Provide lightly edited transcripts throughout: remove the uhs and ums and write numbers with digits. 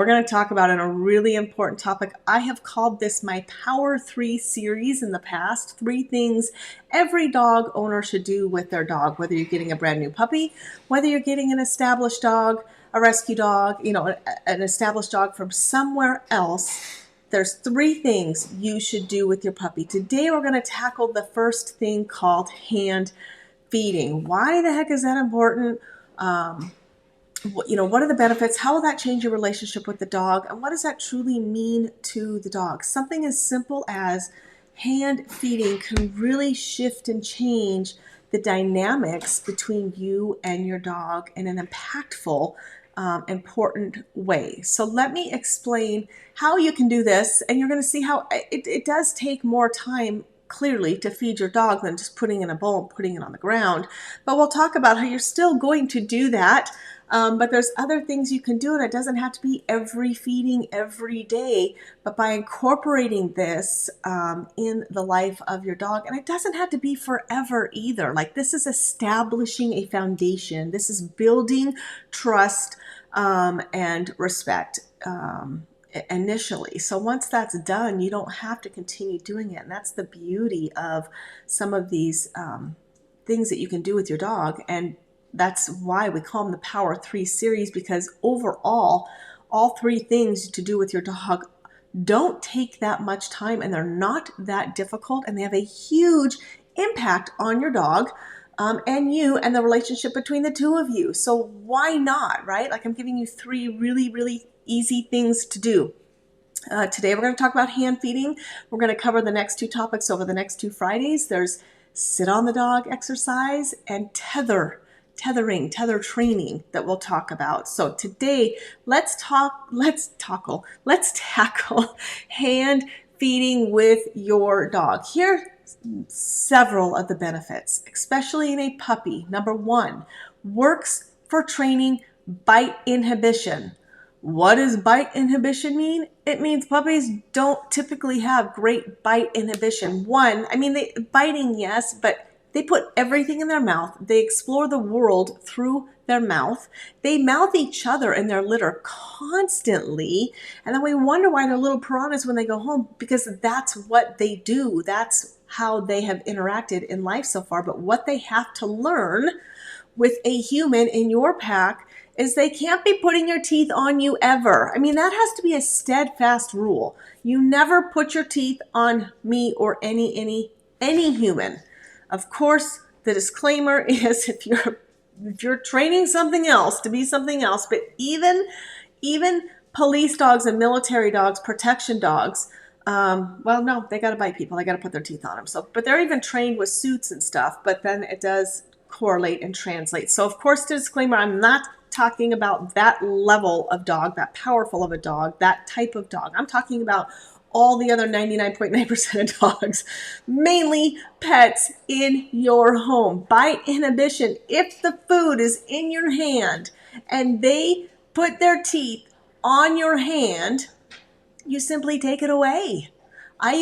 We're going to talk about a really important topic. I have called this my Power 3 series in the past. 3 things every dog owner should do with their dog, whether you're getting a brand new puppy, whether you're getting an established dog, a rescue dog, an established dog from somewhere else. There's 3 things you should do with your puppy. Today we're going to tackle the first thing called hand feeding. Why the heck is that important? What are the benefits? How will that change your relationship with the dog? And what does that truly mean to the dog? Something as simple as hand feeding can really shift and change the dynamics between you and your dog in an impactful, important way. So let me explain how you can do this, and you're going to see how it does take more time clearly to feed your dog than just putting it in a bowl and putting it on the ground. But we'll talk about how you're still going to do that. But there's other things you can do, and it doesn't have to be every feeding every day, but by incorporating this in the life of your dog. And it doesn't have to be forever either. Like, this is establishing a foundation. This is building trust and respect initially. So once that's done, you don't have to continue doing it. And that's the beauty of some of these things that you can do with your dog. And that's why we call them the Power 3 series, because overall, all 3 things to do with your dog don't take that much time, and they're not that difficult, and they have a huge impact on your dog and you and the relationship between the two of you. So why not, right? Like, I'm giving you 3 really, really easy things to do. Today we're going to talk about hand feeding. We're going to cover the next 2 topics over the next 2 Fridays. There's sit on the dog exercise and tether training that we'll talk about. So today, let's tackle hand feeding with your dog. Here are several of the benefits, especially in a puppy. Number 1, works for training bite inhibition. What does bite inhibition mean? It means puppies don't typically have great bite inhibition. Biting, yes, but they put everything in their mouth. They explore the world through their mouth. They mouth each other in their litter constantly. And then we wonder why they're little piranhas when they go home, because that's what they do. That's how they have interacted in life so far. But what they have to learn with a human in your pack is they can't be putting your teeth on you ever. That has to be a steadfast rule. You never put your teeth on me or any human. Of course, the disclaimer is if you're training something else to be something else, but even police dogs and military dogs, protection dogs, no, they got to bite people. They got to put their teeth on them. But they're even trained with suits and stuff, but then it does correlate and translate. So of course, the disclaimer, I'm not talking about that level of dog, that powerful of a dog, that type of dog. I'm talking about all the other 99.9% of dogs, mainly pets in your home. Bite inhibition. If the food is in your hand and they put their teeth on your hand, you simply take it away. I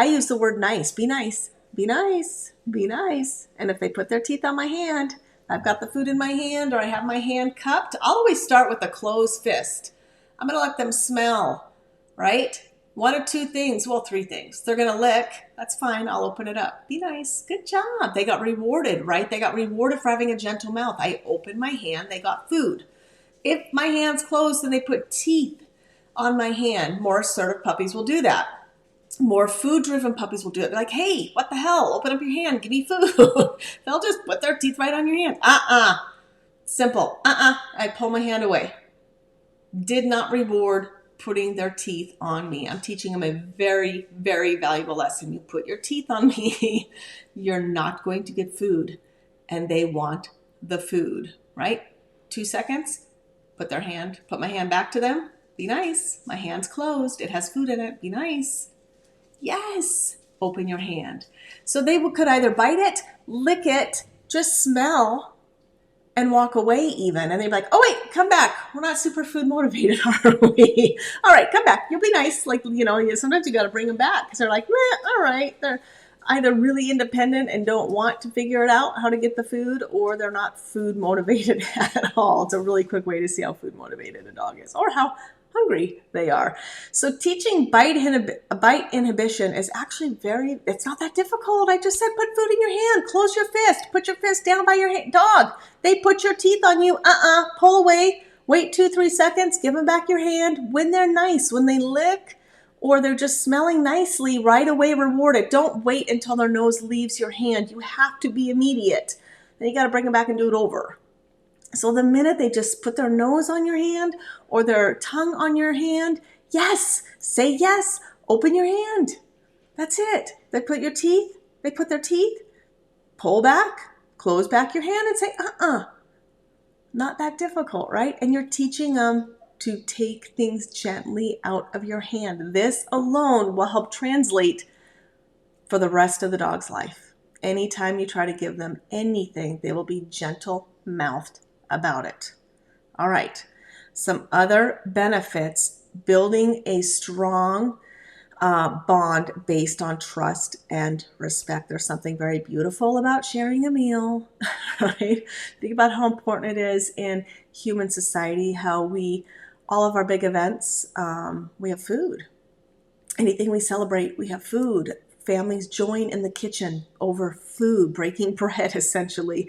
use the word nice. Be nice. Be nice. Be nice. And if they put their teeth on my hand, I've got the food in my hand, or I have my hand cupped, I'll always start with a closed fist. I'm going to let them smell, right? 1 or 2 things, 3 things. They're going to lick. That's fine. I'll open it up. Be nice. Good job. They got rewarded, right? They got rewarded for having a gentle mouth. I opened my hand. They got food. If my hand's closed and they put teeth on my hand, more assertive puppies will do that. More food-driven puppies will do it. They're like, hey, what the hell? Open up your hand. Give me food. They'll just put their teeth right on your hand. Simple. I pull my hand away. Did not reward putting their teeth on me. I'm teaching them a very, very valuable lesson. You put your teeth on me, you're not going to get food, and they want the food, right? 2 seconds, put my hand back to them. Be nice. My hand's closed. It has food in it. Be nice. Yes. Open your hand. So they could either bite it, lick it, just smell, and walk away even. And they'd be like, oh, wait, come back. We're not super food motivated, are we? All right, come back. You'll be nice. Sometimes you got to bring them back because they're like, meh, all right. They're either really independent and don't want to figure it out how to get the food, or they're not food motivated at all. It's a really quick way to see how food motivated a dog is, or how hungry they are. So teaching bite inhibition is actually it's not that difficult. I just said put food in your hand, close your fist, put your fist down by your dog. They put your teeth on you, pull away, wait 2-3 seconds, give them back your hand. When they're nice, when they lick, or they're just smelling nicely, right away reward it. Don't wait until their nose leaves your hand. You have to be immediate. Then you got to bring them back and do it over. So the minute they just put their nose on your hand or their tongue on your hand, yes, say yes, open your hand. That's it. They put their teeth, pull back, close back your hand and say, Not that difficult, right? And you're teaching them to take things gently out of your hand. This alone will help translate for the rest of the dog's life. Anytime you try to give them anything, they will be gentle-mouthed about it. All right, some other benefits: building a strong bond based on trust and respect. There's something very beautiful about sharing a meal, right? Think about how important it is in human society, how all of our big events, we have food. Anything we celebrate, we have food. Families join in the kitchen over food, breaking bread, essentially.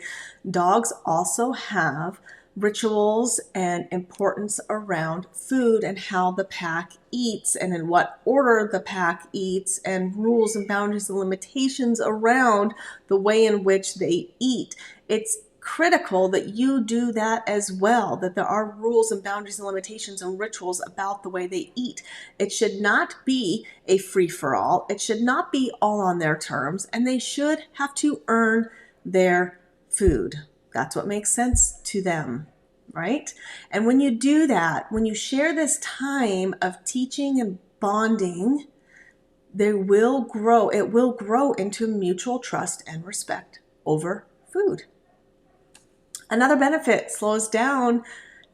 Dogs also have rituals and importance around food and how the pack eats and in what order the pack eats, and rules and boundaries and limitations around the way in which they eat. It's critical that you do that as well, that there are rules and boundaries and limitations and rituals about the way they eat. It should not be a free-for-all. It should not be all on their terms, and they should have to earn their food. That's what makes sense to them, right? And when you do that, when you share this time of teaching and bonding, it will grow into mutual trust and respect over food. Another benefit: slows down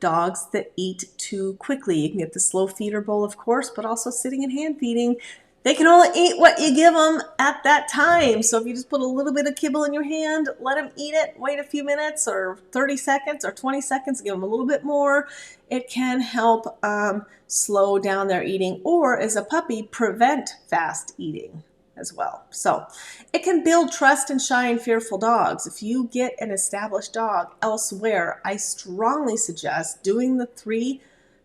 dogs that eat too quickly. You can get the slow feeder bowl, of course, but also sitting and hand feeding. They can only eat what you give them at that time. So if you just put a little bit of kibble in your hand, let them eat it, wait a few minutes or 30 seconds or 20 seconds, give them a little bit more. It can help slow down their eating, or as a puppy, prevent fast eating as well. So it can build trust in shy and fearful dogs. If you get an established dog elsewhere, I strongly suggest doing the 3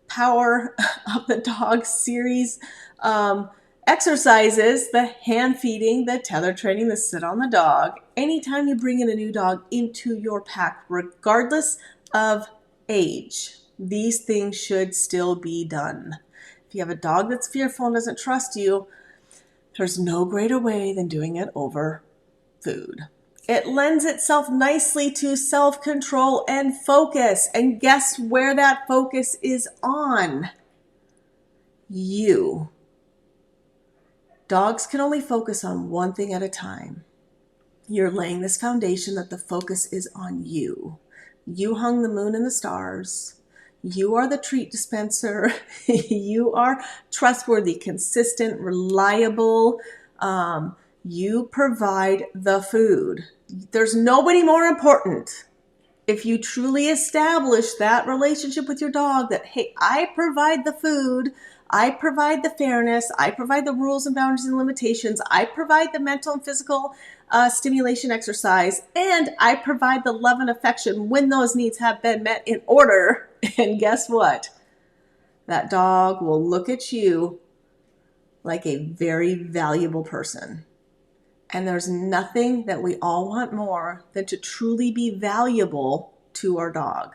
Power of the Dog series exercises: the hand feeding, the tether training, the sit on the dog. Anytime you bring in a new dog into your pack, regardless of age, these things should still be done. If you have a dog that's fearful and doesn't trust you, there's no greater way than doing it over food. It lends itself nicely to self-control and focus. And guess where that focus is on? You. Dogs can only focus on one thing at a time. You're laying this foundation that the focus is on you. You hung the moon and the stars. You are the treat dispenser. You are trustworthy, consistent, reliable. You provide the food. There's nobody more important. If you truly establish that relationship with your dog, that, hey, I provide the food, I provide the fairness, I provide the rules and boundaries and limitations, I provide the mental and physical stimulation exercise, and I provide the love and affection when those needs have been met in order. And guess what? That dog will look at you like a very valuable person. And there's nothing that we all want more than to truly be valuable to our dog.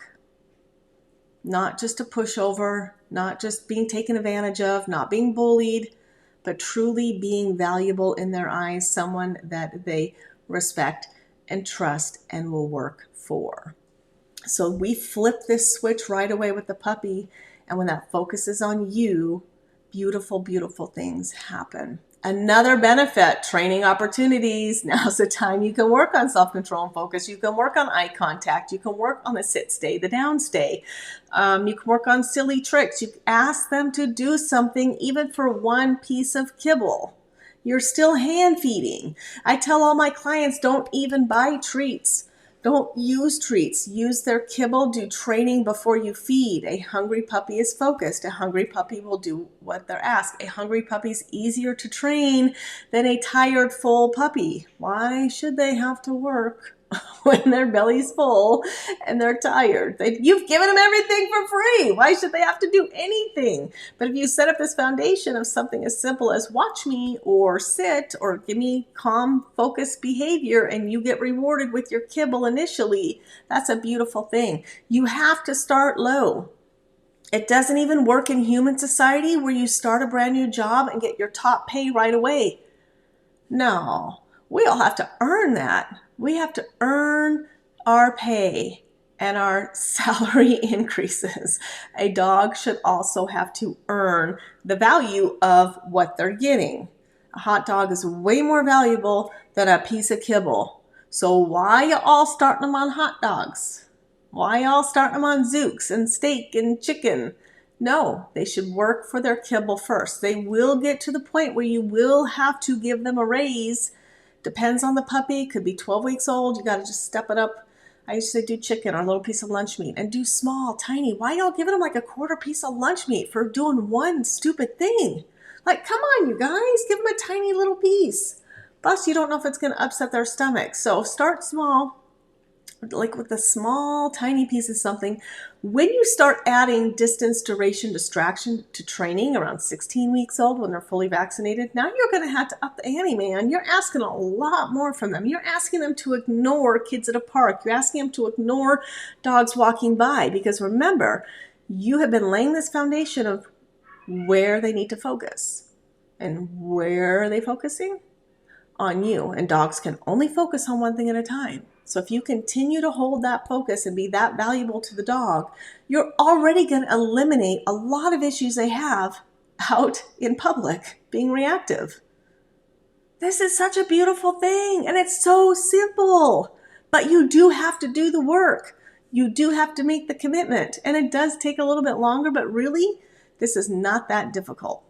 Not just a pushover, not just being taken advantage of, not being bullied, but truly being valuable in their eyes, someone that they respect and trust and will work for. So we flip this switch right away with the puppy, and when that focus is on you, beautiful, beautiful things happen. Another benefit: training opportunities. Now's the time you can work on self-control and focus. You can work on eye contact. You can work on the sit stay, the down stay. You can work on silly tricks. You ask them to do something, even for one piece of kibble. You're still hand feeding. I tell all my clients, don't even buy treats. Don't use treats. Use their kibble. Do training before you feed. A hungry puppy is focused. A hungry puppy will do what they're asked. A hungry puppy is easier to train than a tired, full puppy. Why should they have to work when their belly's full and they're tired? You've given them everything for free. Why should they have to do anything? But if you set up this foundation of something as simple as watch me or sit or give me calm, focused behavior, and you get rewarded with your kibble initially, that's a beautiful thing. You have to start low. It doesn't even work in human society where you start a brand new job and get your top pay right away. No, we all have to earn that. We have to earn our pay and our salary increases. A dog should also have to earn the value of what they're getting. A hot dog is way more valuable than a piece of kibble. So why you all starting them on hot dogs? Why y'all starting them on Zooks and steak and chicken? No, they should work for their kibble first. They will get to the point where you will have to give them a raise. Depends on the puppy. Could be 12 weeks old. You got to just step it up. I used to do chicken or a little piece of lunch meat and do small, tiny. Why y'all giving them like a quarter piece of lunch meat for doing one stupid thing? Like, come on, you guys. Give them a tiny little piece. Plus, you don't know if it's going to upset their stomach. So start small. Like with a small, tiny piece of something. When you start adding distance, duration, distraction to training around 16 weeks old when they're fully vaccinated, now you're going to have to up the ante, man. You're asking a lot more from them. You're asking them to ignore kids at a park. You're asking them to ignore dogs walking by because remember, you have been laying this foundation of where they need to focus. And where are they focusing? On you. And dogs can only focus on one thing at a time. So if you continue to hold that focus and be that valuable to the dog, you're already going to eliminate a lot of issues they have out in public being reactive. This is such a beautiful thing and it's so simple, but you do have to do the work. You do have to make the commitment and it does take a little bit longer, but really, this is not that difficult.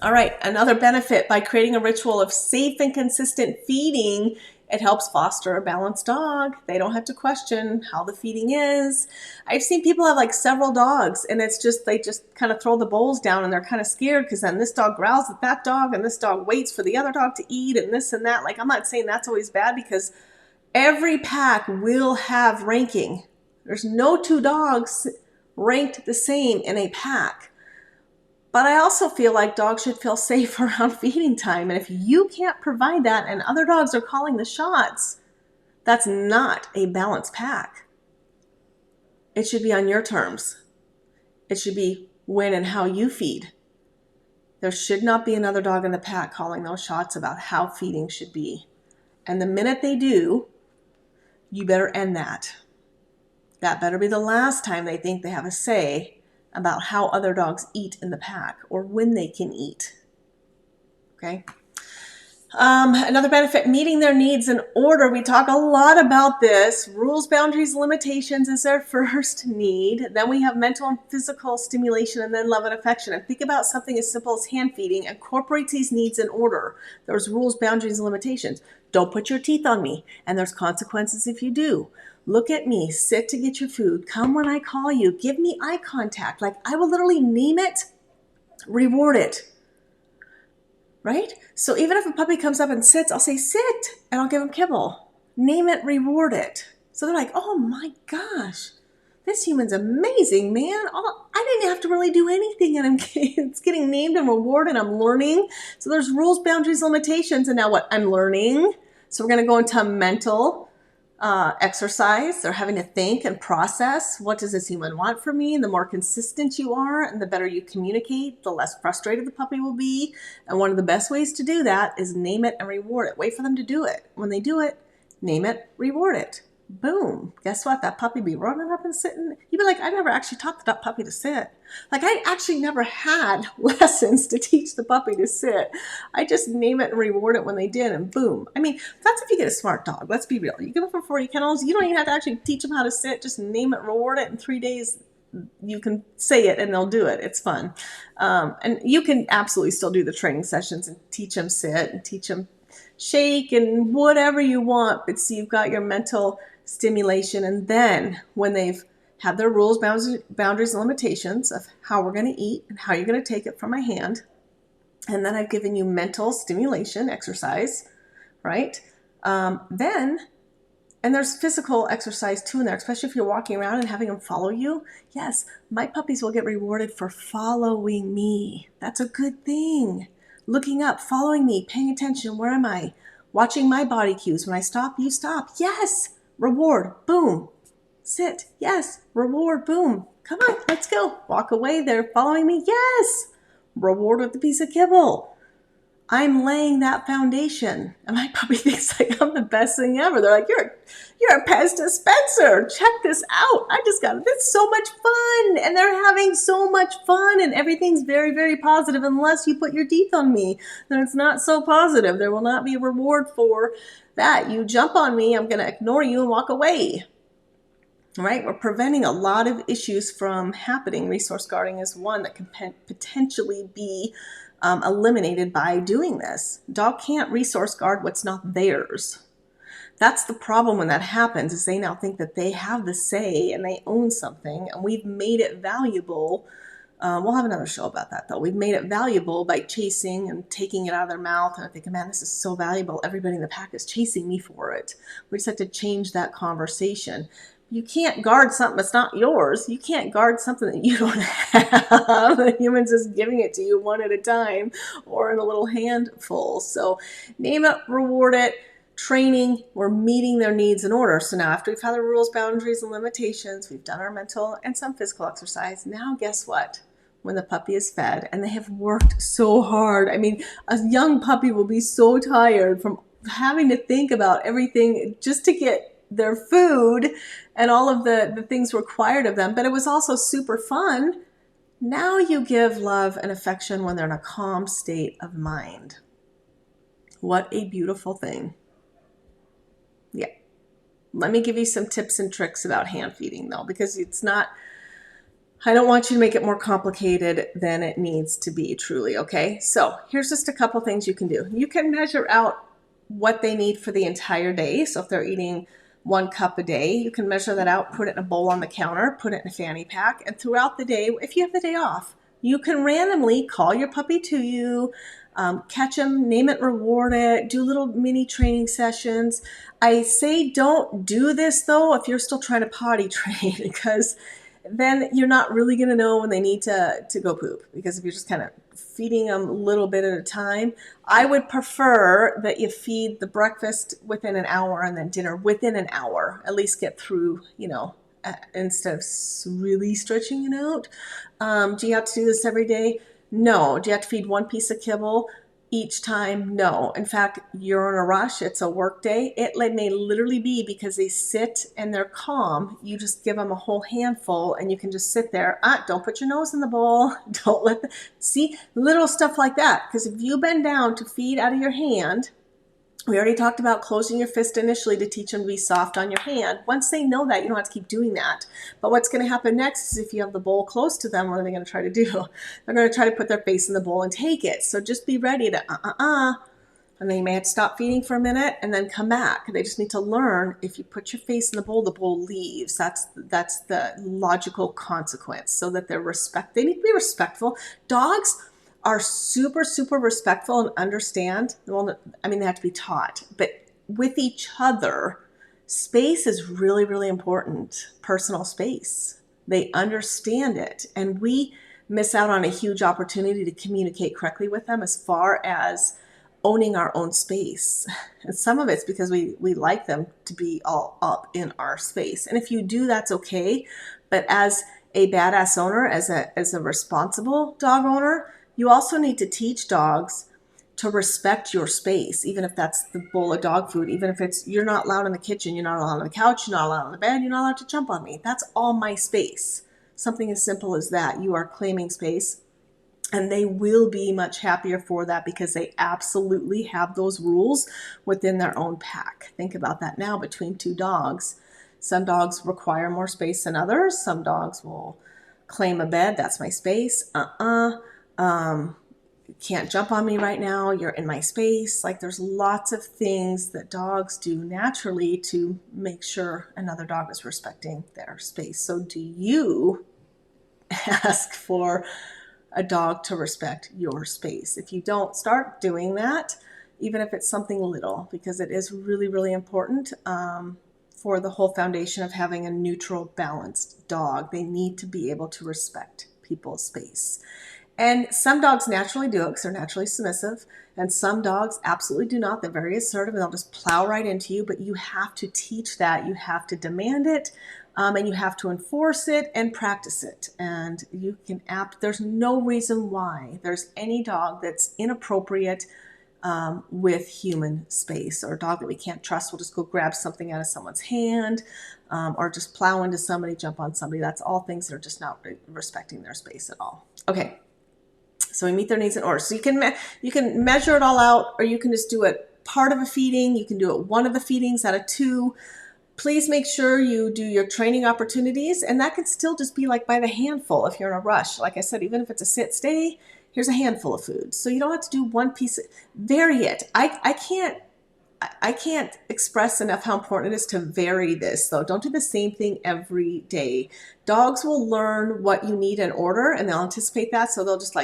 All right, another benefit by creating a ritual of safe and consistent feeding, it helps foster a balanced dog. They don't have to question how the feeding is. I've seen people have like several dogs and it's just, they just kind of throw the bowls down and they're kind of scared because then this dog growls at that dog and this dog waits for the other dog to eat and this and that. Like, I'm not saying that's always bad because every pack will have ranking. There's no two dogs ranked the same in a pack. But I also feel like dogs should feel safe around feeding time. And if you can't provide that and other dogs are calling the shots, that's not a balanced pack. It should be on your terms. It should be when and how you feed. There should not be another dog in the pack calling those shots about how feeding should be. And the minute they do, you better end that. That better be the last time they think they have a say about how other dogs eat in the pack or when they can eat. Okay. Another benefit, meeting their needs in order. We talk a lot about this. Rules, boundaries, limitations is their first need. Then we have mental and physical stimulation and then love and affection. And think about something as simple as hand feeding. Incorporates these needs in order. There's rules, boundaries, and limitations. Don't put your teeth on me. And there's consequences if you do. Look at me, sit to get your food, come when I call you, give me eye contact. Like I will literally name it, reward it, right? So even if a puppy comes up and sits, I'll say sit and I'll give them kibble. Name it, reward it. So they're like, oh my gosh, this human's amazing, man. I didn't have to really do anything and it's getting named and rewarded. I'm learning. So there's rules, boundaries, limitations. And now what? I'm learning. So we're going to go into mental exercise. They're having to think and process, what does this human want from me? And the more consistent you are and the better you communicate, the less frustrated the puppy will be. And one of the best ways to do that is name it and reward it. Wait for them to do it. When they do it, name it, reward it. Boom. Guess what? That puppy be running up and sitting. You'd be like, I never actually taught that puppy to sit. Like I actually never had lessons to teach the puppy to sit. I just name it and reward it when they did and boom. I mean, that's if you get a smart dog. Let's be real. You give them for 40 kennels. You don't even have to actually teach them how to sit. Just name it, reward it. In 3 days, you can say it and they'll do it. It's fun. And you can absolutely still do the training sessions and teach them sit and teach them shake and whatever you want. But see, you've got your mental stimulation, and then when they've had their rules, boundaries, and limitations of how we're going to eat and how you're going to take it from my hand, and then I've given you mental stimulation, exercise, right? Then, and there's physical exercise too in there, especially if you're walking around and having them follow you. Yes, my puppies will get rewarded for following me. That's a good thing. Looking up, following me, paying attention. Where am I? Watching my body cues. When I stop, you stop. Yes, reward, boom. Sit, yes, reward, boom. Come on, let's go. Walk away, they're following me. Yes, reward with a piece of kibble. I'm laying that foundation. And my puppy thinks like I'm the best thing ever. They're like, you're a pest dispenser. Check this out. I just got it. It's so much fun. And they're having so much fun. And everything's very, very positive unless you put your teeth on me. Then it's not so positive. There will not be a reward for that. You jump on me, I'm going to ignore you and walk away. Right? We're preventing a lot of issues from happening. Resource guarding is one that can potentially be eliminated by doing this. Dog can't resource guard what's not theirs. That's the problem when that happens, is they now think that they have the say and they own something, and we've made it valuable. We'll have another show about that though. We've made it valuable by chasing and taking it out of their mouth, and I think, man, this is so valuable. Everybody in the pack is chasing me for it. We just have to change that conversation. You can't guard something that's not yours. You can't guard something that you don't have. The human's just giving it to you one at a time or in a little handful. So name it, reward it. Training, we're meeting their needs in order. So now after we've had the rules, boundaries, and limitations, we've done our mental and some physical exercise. Now guess what? When the puppy is fed and they have worked so hard. I mean, a young puppy will be so tired from having to think about everything just to get their food and all of the things required of them, but it was also super fun. Now you give love and affection when they're in a calm state of mind. What a beautiful thing. Yeah. Let me give you some tips and tricks about hand feeding though, because it's not, I don't want you to make it more complicated than it needs to be, truly, okay? So here's just a couple things you can do. You can measure out what they need for the entire day. So if they're eating 1 cup a day, you can measure that out, put it in a bowl on the counter, put it in a fanny pack, and throughout the day, if you have the day off, you can randomly call your puppy to you, catch them, name it, reward it, do little mini training sessions. I say don't do this though if you're still trying to potty train, because then you're not really going to know when they need to go poop, because if you're just kind of feeding them a little bit at a time, I would prefer that you feed the breakfast within an hour and then dinner within an hour, at least get through, instead of really stretching it out. Do you have to do this every day? No. Do you have to feed 1 piece of kibble each time? No. In fact, you're in a rush. It's a work day. It may literally be because they sit and they're calm. You just give them a whole handful and you can just sit there. Don't put your nose in the bowl. Don't see, little stuff like that. Because if you bend down to feed out of your hand, we already talked about closing your fist initially to teach them to be soft on your hand. Once they know that, you don't have to keep doing that. But what's going to happen next is if you have the bowl close to them, what are they going to try to do? They're going to try to put their face in the bowl and take it. So just be ready to and then you may have to stop feeding for a minute and then come back. They just need to learn, if you put your face in the bowl leaves. That's the logical consequence, so that they need to be respectful. Dogs are super, super respectful and understand. Well, I mean, they have to be taught, but with each other, space is really, really important. Personal space. They understand it. And we miss out on a huge opportunity to communicate correctly with them as far as owning our own space. And some of it's because we like them to be all up in our space. And if you do, that's okay. But as a badass owner, as a responsible dog owner, you also need to teach dogs to respect your space, even if that's the bowl of dog food, even if it's, you're not allowed in the kitchen, you're not allowed on the couch, you're not allowed on the bed, you're not allowed to jump on me. That's all my space. Something as simple as that. You are claiming space, and they will be much happier for that because they absolutely have those rules within their own pack. Think about that now between 2 dogs. Some dogs require more space than others. Some dogs will claim a bed. That's my space. can't jump on me right now, you're in my space. Like there's lots of things that dogs do naturally to make sure another dog is respecting their space. So do you ask for a dog to respect your space? If you don't, start doing that, even if it's something little, because it is really, really important for the whole foundation of having a neutral, balanced dog. They need to be able to respect people's space. And some dogs naturally do it because they're naturally submissive, and some dogs absolutely do not. They're very assertive and they'll just plow right into you, but you have to teach that. You have to demand it, and you have to enforce it and practice it. And you can there's no reason why there's any dog that's inappropriate with human space, or a dog that we can't trust will just go grab something out of someone's hand, or just plow into somebody, jump on somebody. That's all things that are just not respecting their space at all. Okay. So we meet their needs in order. So you can measure it all out, or you can just do it part of a feeding. You can do it one of the feedings out of 2. Please make sure you do your training opportunities, and that can still just be like by the handful if you're in a rush. Like I said, even if it's a sit stay, here's a handful of food. So you don't have to do one piece. Vary it. I can't express enough how important it is to vary this, though. Don't do the same thing every day. Dogs will learn what you need in order, and they'll anticipate that. So they'll just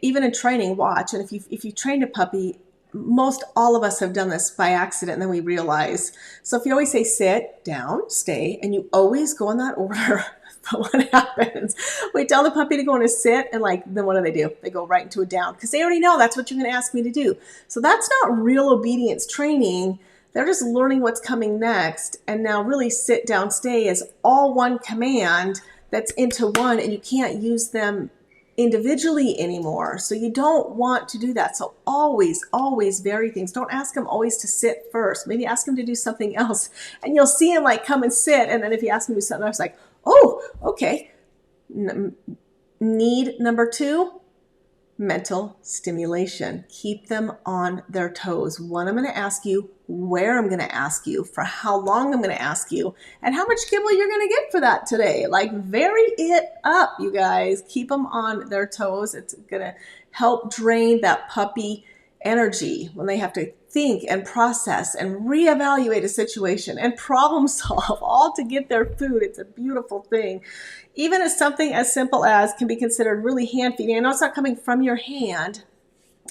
even in training, watch. And if you trained a puppy, most all of us have done this by accident, and then we realize. So if you always say sit, down, stay, and you always go in that order, but what happens? We tell the puppy to go in a sit, and then what do? They go right into a down because they already know that's what you're going to ask me to do. So that's not real obedience training. They're just learning what's coming next. And now really sit, down, stay is all one command that's into one, and you can't use them individually anymore. So you don't want to do that. So always, always vary things. Don't ask them always to sit first. Maybe ask them to do something else, and you'll see him come and sit. And then if you ask him to do something else, oh, okay. Need number 2, mental stimulation. Keep them on their toes. When I'm going to ask you, where I'm going to ask you, for how long I'm going to ask you, and how much kibble you're going to get for that today. Vary it up, you guys. Keep them on their toes. It's going to help drain that puppy energy when they have to think and process and reevaluate a situation and problem solve, all to get their food. It's a beautiful thing. Even as something as simple as can be considered really hand feeding. I know it's not coming from your hand,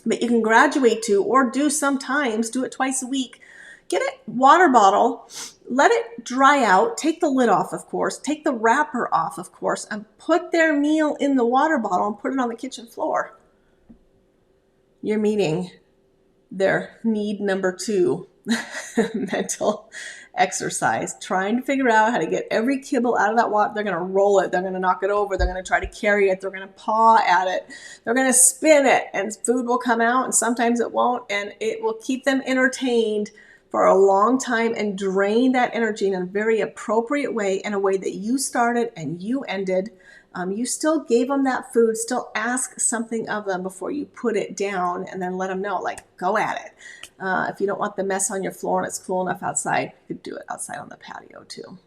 but you can graduate to, or do sometimes, do it twice a week. Get a water bottle, let it dry out, take the lid off, of course, take the wrapper off, of course, and put their meal in the water bottle and put it on the kitchen floor. You're meeting their need number 2, mental exercise, trying to figure out how to get every kibble out of that water. They're going to roll it. They're going to knock it over. They're going to try to carry it. They're going to paw at it. They're going to spin it, and food will come out, and sometimes it won't, and it will keep them entertained for a long time and drain that energy in a very appropriate way, in a way that you started and you ended. You still gave them that food. Still ask something of them before you put it down, and then let them know, go at it. If you don't want the mess on your floor and it's cool enough outside, you could do it outside on the patio too.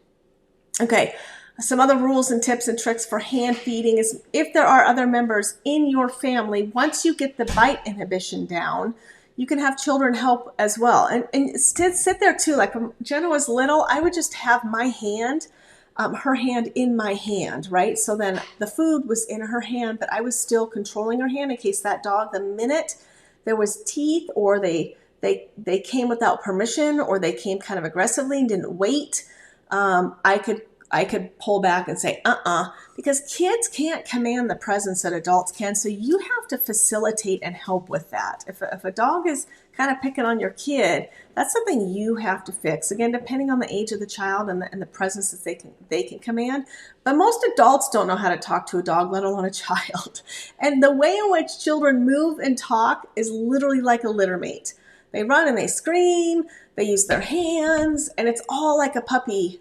Okay, some other rules and tips and tricks for hand feeding is, if there are other members in your family, once you get the bite inhibition down, you can have children help as well. And sit there too. When Jenna was little, I would just have my hand, her hand in my hand, right? So then the food was in her hand, but I was still controlling her hand in case that dog, the minute there was teeth, or they came without permission, or they came kind of aggressively and didn't wait, I could pull back and say, because kids can't command the presence that adults can. So you have to facilitate and help with that. If a dog is kind of picking on your kid, that's something you have to fix. Again, depending on the age of the child and the presence that they can command. But most adults don't know how to talk to a dog, let alone a child. And the way in which children move and talk is literally like a litter mate. They run and they scream, they use their hands, and it's all like a puppy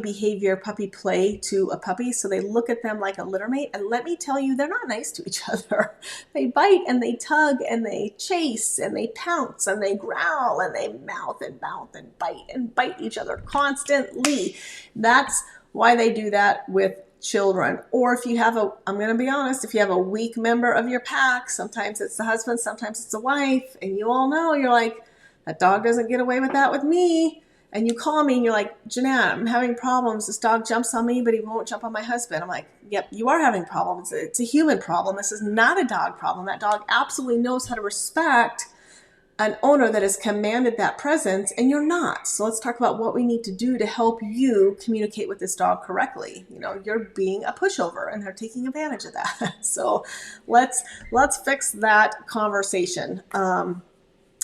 behavior, puppy play to a puppy. So they look at them like a litter mate. And let me tell you, they're not nice to each other. They bite and they tug and they chase and they pounce and they growl and they mouth and bite each other constantly. That's why they do that with children. Or if you have I'm going to be honest, if you have a weak member of your pack, sometimes it's the husband, sometimes it's the wife, and you all know, you're like, that dog doesn't get away with that with me. And you call me and you're like, Jeanette, I'm having problems. This dog jumps on me, but he won't jump on my husband. I'm like, yep, you are having problems. It's a human problem. This is not a dog problem. That dog absolutely knows how to respect an owner that has commanded that presence, and you're not. So let's talk about what we need to do to help you communicate with this dog correctly. You're being a pushover and they're taking advantage of that. So let's fix that conversation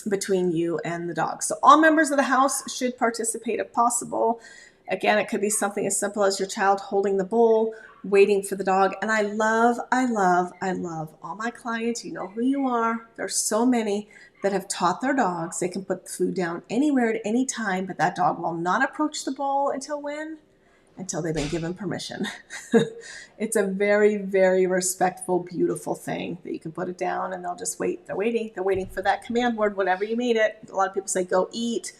between you and the dog. So all members of the house should participate if possible. Again, it could be something as simple as your child holding the bowl, waiting for the dog. And I love all my clients. You know who you are. There's so many that have taught their dogs they can put the food down anywhere at any time, but that dog will not approach the bowl until when? Until they've been given permission. It's a very, very respectful, beautiful thing that you can put it down and they'll just wait. They're waiting for that command word, whatever you made it. A lot of people say, go eat.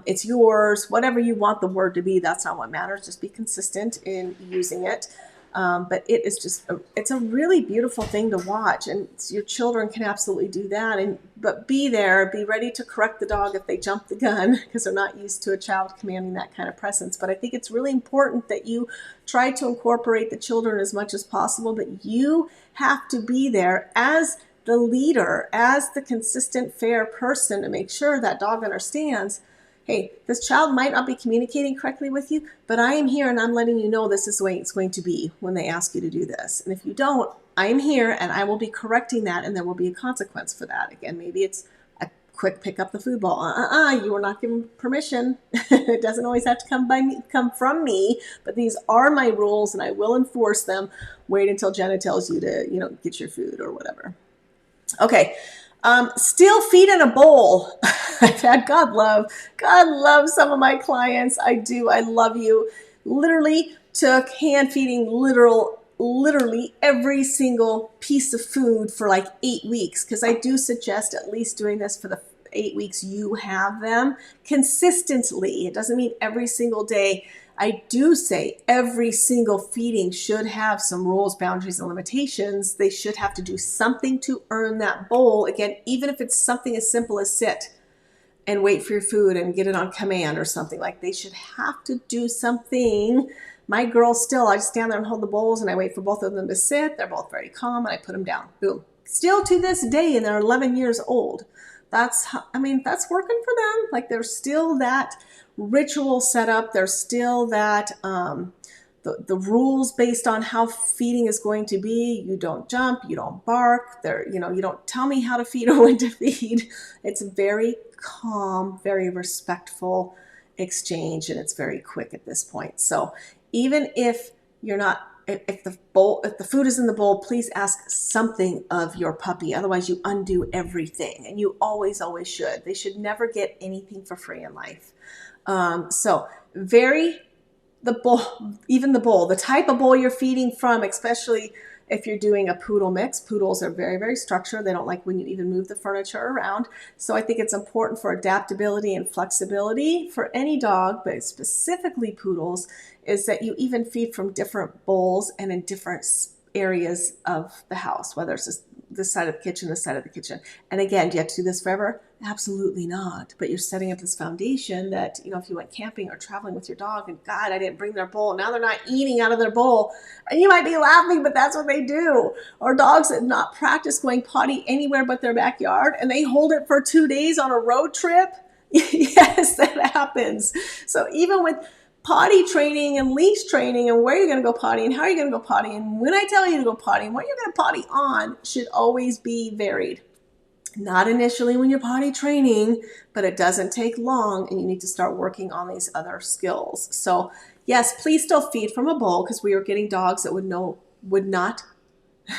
It's yours, whatever you want the word to be. That's not what matters. Just be consistent in using it. But it is it's a really beautiful thing to watch, and your children can absolutely do that. But be there, be ready to correct the dog if they jump the gun, because they're not used to a child commanding that kind of presence. But I think it's really important that you try to incorporate the children as much as possible, but you have to be there as the leader, as the consistent, fair person to make sure that dog understands, hey, this child might not be communicating correctly with you, but I am here and I'm letting you know this is the way it's going to be when they ask you to do this. And if you don't, I am here and I will be correcting that, and there will be a consequence for that. Again, maybe it's a quick pick up the food bowl. You were not given permission. It doesn't always have to come from me, but these are my rules and I will enforce them. Wait until Jenna tells you to, get your food or whatever. Okay. Still feed in a bowl. I've had God love some of my clients. I do. I love you. Literally took hand feeding literally every single piece of food for like 8 weeks. Cause I do suggest at least doing this for the 8 weeks you have them consistently. It doesn't mean every single day. I do say every single feeding should have some rules, boundaries, and limitations. They should have to do something to earn that bowl. Again, even if it's something as simple as sit and wait for your food and get it on command or something, like they should have to do something. My girls still, I just stand there and hold the bowls and I wait for both of them to sit. They're both very calm and I put them down. Boom. Still to this day, and they're 11 years old. That's working for them. Like there's still that ritual set up. There's still that the rules based on how feeding is going to be. You don't jump, you don't bark. You don't tell me how to feed or when to feed. It's very calm, very respectful exchange, and it's very quick at this point. So even if you're not, if the food is in the bowl, please ask something of your puppy. Otherwise you undo everything, and you always should. They should never get anything for free in life. So vary the bowl, even the bowl, the type of bowl you're feeding from, especially if you're doing a poodle mix. Poodles are very, very structured. They don't like when you even move the furniture around. So I think it's important for adaptability and flexibility for any dog, but specifically poodles, is that you even feed from different bowls and in different areas of the house, whether it's this side of the kitchen, this side of the kitchen. And again, do you have to do this forever? Absolutely not. But you're setting up this foundation that, if you went camping or traveling with your dog and God, I didn't bring their bowl. Now they're not eating out of their bowl. And you might be laughing, but that's what they do. Or dogs that not practice going potty anywhere but their backyard, and they hold it for 2 days on a road trip. Yes, that happens. So even with potty training and leash training and where you're going to go potty and how you're going to go potty and when I tell you to go potty and what you're going to potty on should always be varied. Not initially when you're potty training, but it doesn't take long and you need to start working on these other skills. So yes, please still feed from a bowl, because we were getting dogs that would not.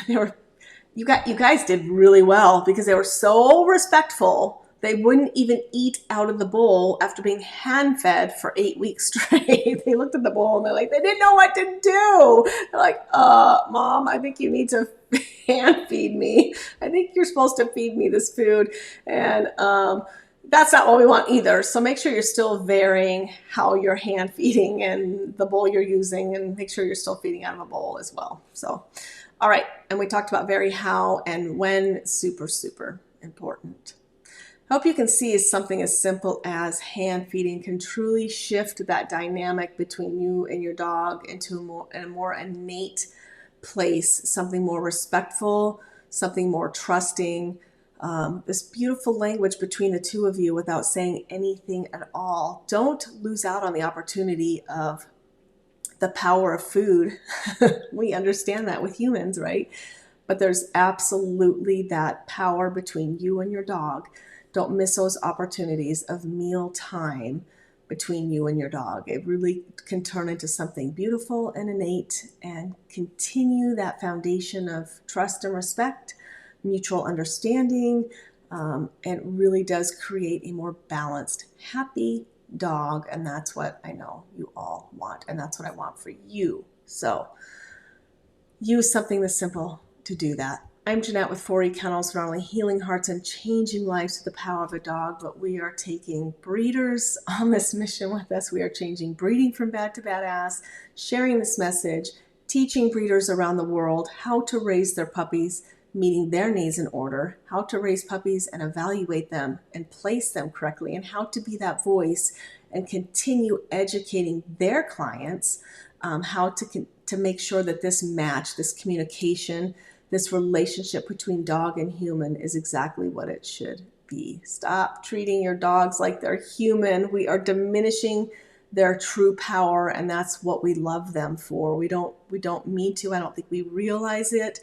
You guys did really well because they were so respectful. They wouldn't even eat out of the bowl after being hand-fed for 8 weeks straight. They looked at the bowl and they didn't know what to do. They're like, Mom, I think you need to hand feed me. I think you're supposed to feed me this food. And That's not what we want either. So make sure you're still varying how you're hand feeding and the bowl you're using, and make sure you're still feeding out of a bowl as well. So, all right. And we talked about very how and when, super, super important. I hope you can see something as simple as hand feeding can truly shift that dynamic between you and your dog into a more innate place, something more respectful, something more trusting, this beautiful language between the two of you without saying anything at all. Don't lose out on the opportunity of the power of food. We understand that with humans, right? But there's absolutely that power between you and your dog. Don't miss those opportunities of meal time between you and your dog. It really can turn into something beautiful and innate and continue that foundation of trust and respect, mutual understanding, and really does create a more balanced, happy dog. And that's what I know you all want. And that's what I want for you. So use something this simple to do that. I'm Jeanette with 4E Kennels, not only healing hearts and changing lives with the power of a dog, but we are taking breeders on this mission with us. We are changing breeding from bad to badass, sharing this message, teaching breeders around the world how to raise their puppies, meeting their needs in order, how to raise puppies and evaluate them and place them correctly, and how to be that voice and continue educating their clients how to make sure that this match, this communication, this relationship between dog and human is exactly what it should be. Stop treating your dogs like they're human. We are diminishing their true power, and that's what we love them for. We don't mean to. I don't think we realize it,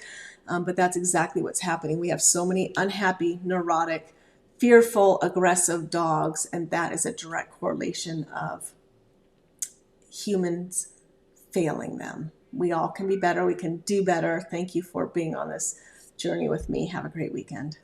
but that's exactly what's happening. We have so many unhappy, neurotic, fearful, aggressive dogs, and that is a direct correlation of humans failing them. We all can be better. We can do better. Thank you for being on this journey with me. Have a great weekend.